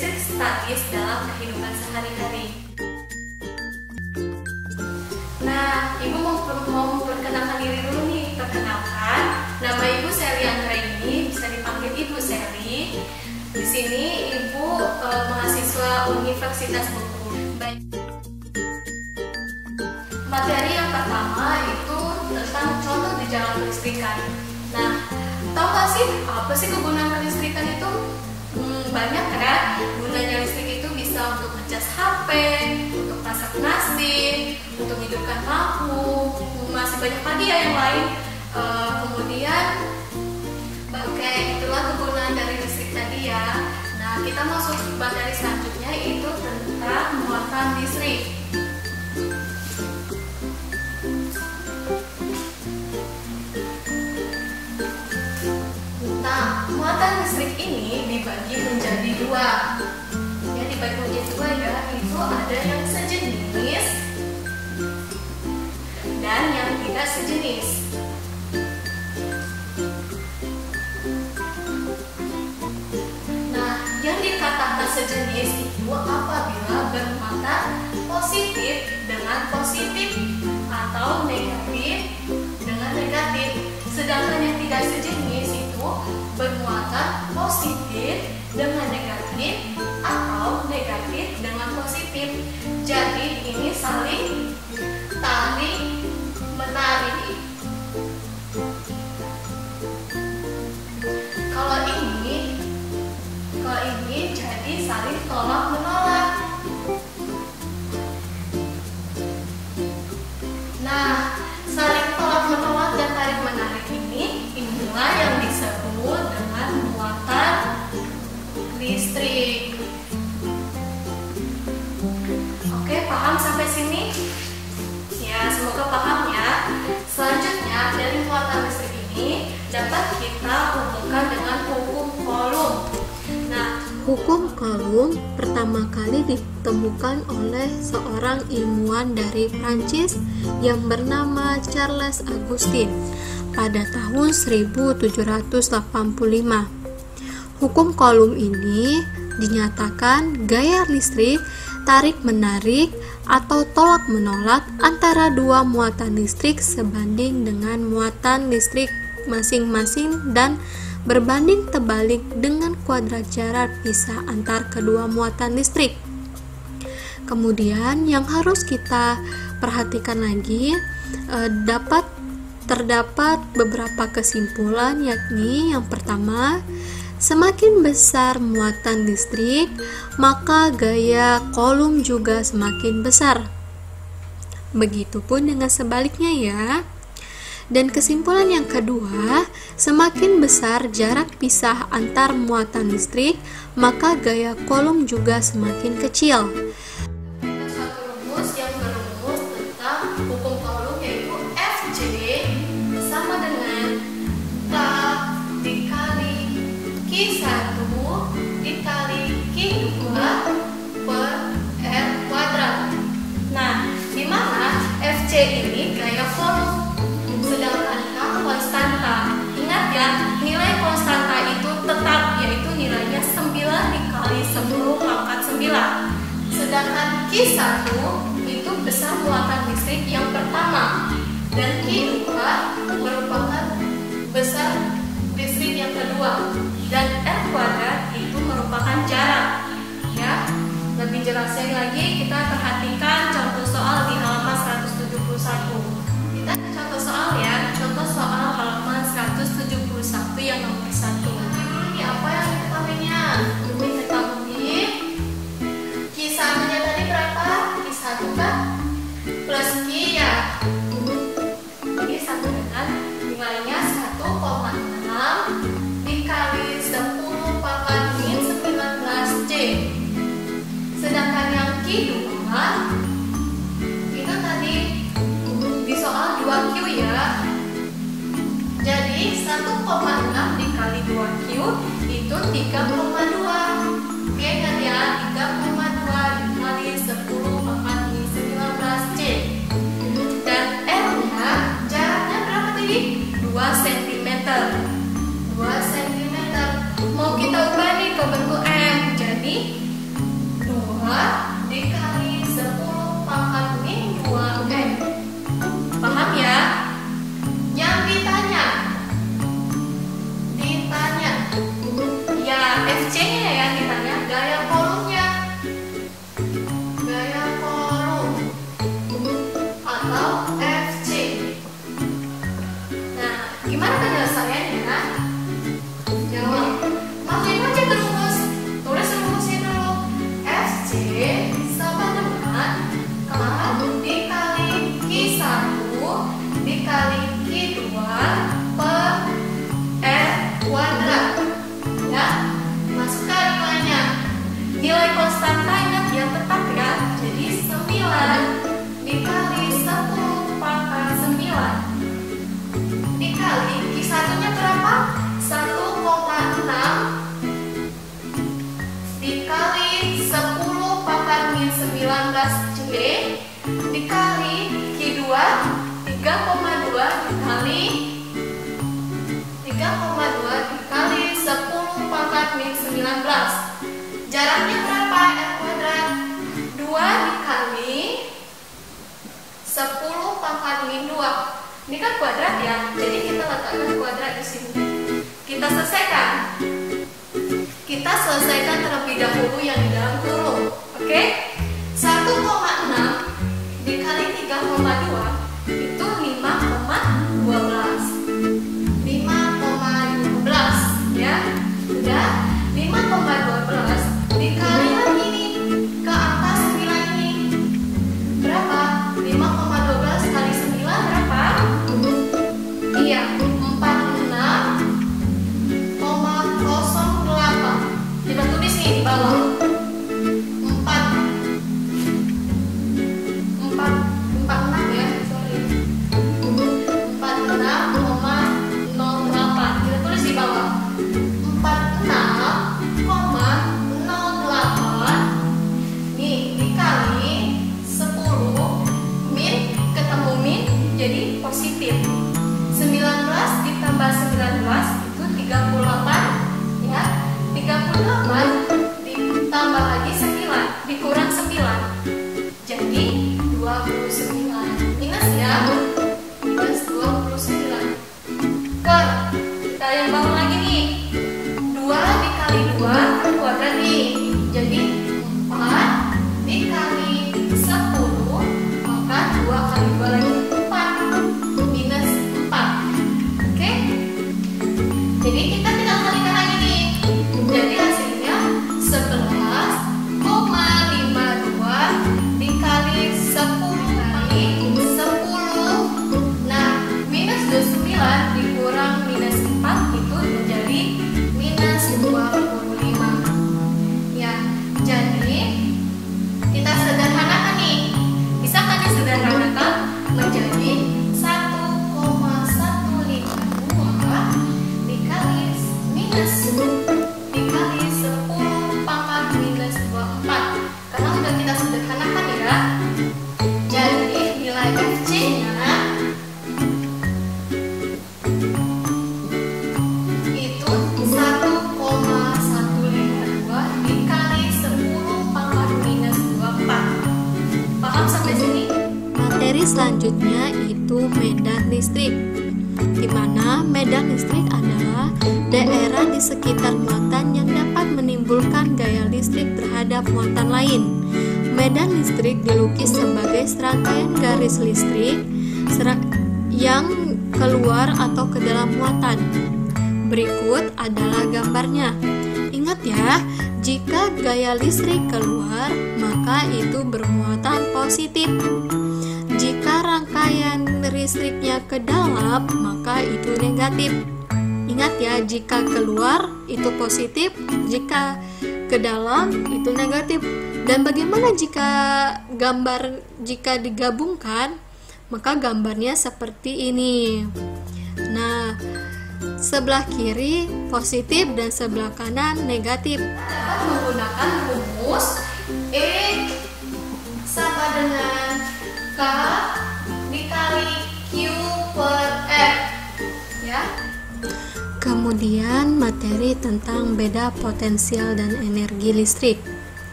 listrik statis dalam kehidupan sehari-hari. Nah, Ibu mau memperkenalkan diri dulu nih. Perkenalkan, nama Ibu Sally Anggraini, bisa dipanggil Ibu Sally. Di sini Ibu mahasiswa Universitas Bengkulu. Materi yang pertama itu tentang contoh di jalan kelistrikan. Nah, tahu nggak sih apa sih kegunaan kelistrikan itu? Banyak kan. Gunanya listrik itu bisa untuk ngecas HP, untuk masak nasi, untuk hidupkan lampu, masih banyak lagi ya yang lain. Kemudian oke, itulah kegunaan dari listrik tadi ya. Nah, kita masuk ke materi selanjutnya, yaitu tentang muatan listrik. Nah, muatan listrik ini dibagi menjadi dua. Ya, dibagi menjadi dua ya, itu ada yang sejenis dan yang tidak sejenis. Nah, yang dikatakan sejenis itu apabila bermuatan positif dengan positif atau negatif dengan negatif. Sedangkan yang tidak sejenis itu bermuatan positif dengan negatif atau negatif dengan positif. Jadi ini saling tarik menarik. Kalau ini jadi saling tolak menolak. Nah, saling tolak menolak dan tarik menarik inilah yang disebut dengan muatan listrik. Oke, paham sampai sini? Ya, semoga paham ya. Selanjutnya, dari muatan listrik ini dapat kita hubungkan dengan hukum Coulomb. Nah, hukum Coulomb pertama kali ditemukan oleh seorang ilmuwan dari Prancis yang bernama Charles Augustin pada tahun 1785. Hukum Coulomb ini dinyatakan gaya listrik tarik-menarik atau tolak-menolak antara dua muatan listrik sebanding dengan muatan listrik masing-masing dan berbanding terbalik dengan kuadrat jarak pisah antar kedua muatan listrik. Kemudian yang harus kita perhatikan lagi, terdapat beberapa kesimpulan, yakni yang pertama, semakin besar muatan listrik, maka gaya Coulomb juga semakin besar. Begitupun dengan sebaliknya ya. Dan kesimpulan yang kedua, semakin besar jarak pisah antar muatan listrik, maka gaya Coulomb juga semakin kecil. Satu rumus yang berumus tentang hukum Coulomb, yaitu Fj sama dengan K dikali Q1 dikali Q2 per R kuadrat. Nah, di mana Fj ini gaya Coulomb, sedangkan K konstanta. Ingat ya, nilai konstanta itu tetap, yaitu nilainya 9 dikali 10 pangkat 9. Sedangkan Q1 itu besar muatan listrik yang pertama, dan Q2 merupakan besar listrik yang kedua, dan R kuadrat itu merupakan jarak. Ya, lebih jelasnya lagi kita perhatikan contoh soal di halaman 171. Kita contoh soal ya, contoh soal halaman 171 yang nomor 1. Ini apa yang diketahuinya? Ini ketahui Q1-nya tadi berapa? Q1 kan plus Q ya. Ini sama dengan nilainya 1,6 dikali 10 pangkat min 19C. Sedangkan yang Q2 itu tadi di soal 2Q ya. Jadi 1,6 dikali 2Q itu 3,2. Oke kan ya, 3,2 dikali 10 pangkat min 19C. Dan R-nya jaraknya berapa tadi? 2 cm. 2 cm. Mau kita ubah nih ke bentuk M. Jadi min 19 C dikali Q2 3,2 dikali 10 pangkat min 19. Jaraknya berapa? R kuadrat 2 dikali 10 pangkat min 2. Ini kan kuadrat ya, jadi kita letakkan kuadrat di sini. Kita selesaikan terlebih dahulu yang di dalam kurung. Oke? 1,6 dikali 3,2 itu 5,12. 5,12 ya. Udah 5,12 dikali lagi nih ke angka 9 ini. Berapa? 5,12 kali 9 berapa? Iya, 46,08. Kita tulis nih di bawah. 46 ya, sorry. 46,08. Kita tulis di bawah. 46,08 nih dikali 10 min ketemu min jadi positif. 19 ditambah 19 itu 38 ya. 38 ditambah lagi 9 dikurang 9 jadi 29. Minus ya. Minus 29. Kita yang bawah lagi nih. 2 dikali 2 kan kuadrat nih. Jadi 4 dikali 10 maka 2 kali 2 lagi 4 minus 4. Oke? Jadi kita tinggal kalikan lagi nih. Jadi hasilnya 11,52 dikali 10 kali 10. Nah, minus 29 dikurang minus 4 itu menjadi minus 25. Ya, jadi kita sederhanakan nih. Bisa kan disederhanakan menjadi 1,152 dikali minus dikali 10 pangkat minus 24. Karena sudah kita sederhanakan ya. Jadi nilai FC-nya itu 1,152 dikali 10 pangkat minus 24. Paham sampai sini? Materi selanjutnya itu medan listrik, di mana medan listrik adalah daerah di sekitar muatan yang dapat menimbulkan gaya listrik terhadap muatan lain. Medan listrik dilukis sebagai serangkaian garis listrik yang keluar atau ke dalam muatan. Berikut adalah gambarnya. Ingat ya, jika gaya listrik keluar, maka itu bermuatan positif. Jika rangkaian listriknya ke dalam, maka itu negatif. Ingat ya, jika keluar itu positif, jika ke dalam itu negatif. Dan bagaimana jika digabungkan, maka gambarnya seperti ini. Nah, sebelah kiri positif dan sebelah kanan negatif. Dapat menggunakan rumus E sama dengan K dikali Q per F ya. Kemudian materi tentang beda potensial dan energi listrik.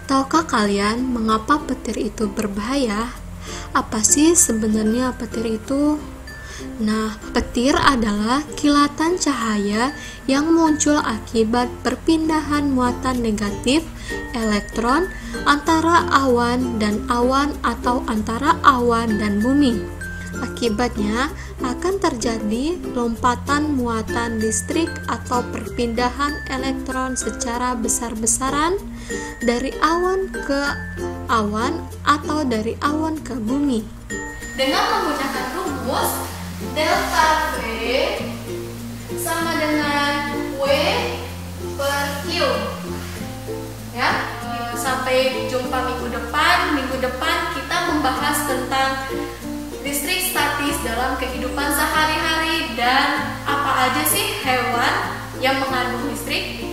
Tahukah kalian mengapa petir itu berbahaya? Apa sih sebenarnya petir itu? Nah, petir adalah kilatan cahaya yang muncul akibat perpindahan muatan negatif elektron antara awan dan awan atau antara awan dan bumi. Akibatnya akan terjadi lompatan muatan listrik atau perpindahan elektron secara besar-besaran dari awan ke awan atau dari awan ke bumi. Dengan menggunakan rumus delta V sama dengan W per Q ya. Sampai jumpa minggu depan. Minggu depan kita membahas tentang listrik statis dalam kehidupan sehari-hari dan apa aja sih hewan yang mengandung listrik.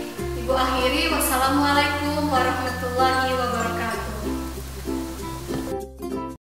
Ibu akhiri, wassalamualaikum warahmatullahi wabarakatuh.